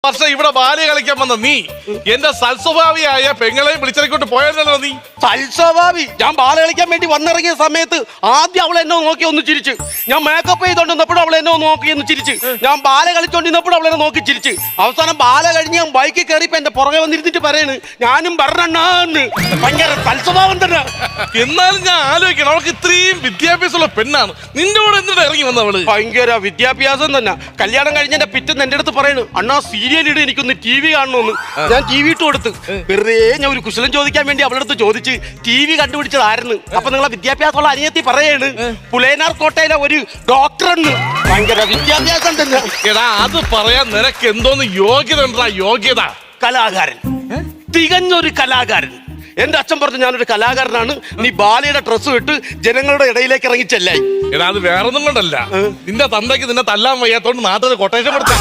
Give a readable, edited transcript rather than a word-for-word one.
പക്ഷെ ഇവിടെ ബാല്യ കളിക്കാൻ വന്ന നീ എന്റെ സൽസ്വഭാവിയായ പെങ്ങളെ വിളിച്ചിറക്കിട്ട് പോയല്ലോ നീ. സൽസ്വഭാവി. ഞാൻ ബാല കളിക്കാൻ വേണ്ടി വന്നിറങ്ങിയ സമയത്ത് ആദ്യം അവൾ എന്നെ നോക്കി ഒന്ന് ചിരിച്ച്. ഞാൻ മേക്കപ്പ് ചെയ്തോണ്ടിരുന്നപ്പോഴും അവൾ എന്നെ നോക്കി ഒന്ന് ചിരിച്ച്. ഞാൻ ബാല കളിച്ചോണ്ടിരുന്നപ്പോഴും അവളെന്നെ നോക്കി ചിരിച്ച്. അവസാനം ബാല കഴിഞ്ഞ് ഞാൻ ബൈക്കിൽ കയറിയപ്പോ എന്റെ പുറകെ വന്നിരുന്നിട്ട് പറയണ് ഞാനും പറഞ്ഞെണ്ണാന്ന്. ഭയങ്കര സൽസ്വഭാവം തന്നെ. എന്നാലും ഞാൻ ആലോചിക്കണം, അവൾക്ക് ഇത്രയും വിദ്യാഭ്യാസമുള്ള പെണ്ണാണ്, നിന്റെ കൂടെ എന്തിനാ ഇറങ്ങി വന്നവള്? ഭയങ്കര വിദ്യാഭ്യാസം തന്നെ. കല്യാണം കഴിഞ്ഞെന്റെ പിറ്റേന്ന് എന്റെ അടുത്ത് പറയണ് അണ്ണാ സീരിയൽ ഇട്, എനിക്കൊന്ന് TV കാണണമെന്ന്. ഞാൻ TV ഇട്ട് കൊടുത്ത്. വെറുതെ ഞാൻ ഒരു കുശലം ചോദിക്കാൻ വേണ്ടി അവളുടെ അടുത്ത് ചോദിച്ച് TV കണ്ടുപിടിച്ചതായിരുന്നു. അപ്പൊ നിങ്ങളെ വിദ്യാഭ്യാസമുള്ള അനിയത്തി പറയാണ് പുലയനാർ കോട്ടയിലെ ഒരു ഡോക്ടറെന്ന്. ഭയങ്കര വിദ്യാഭ്യാസം തന്നെ. എടാ അത് പറയാൻ നിനക്ക് എന്തോന്ന് യോഗ്യത ഉണ്ടാ? യോഗ്യത കലാകാരൻ, തികഞ്ഞൊരു കലാകാരൻ. എന്റെ അച്ഛൻ പറഞ്ഞു ഞാനൊരു കലാകാരനാണ്, നീ ബാലയുടെ ഡ്രസ്സ് ഇട്ട് ജനങ്ങളുടെ ഇടയിലേക്ക് ഇറങ്ങിച്ചല്ലായി. എടാ അത് വേറൊന്നും കൊണ്ടല്ല, നിന്റെ തന്തയ്ക്ക് നിന്നെ തല്ലാൻ വയ്യാത്തോണ്ട് നാട്ടിൽ കൊട്ടേഷൻ കൊടുത്ത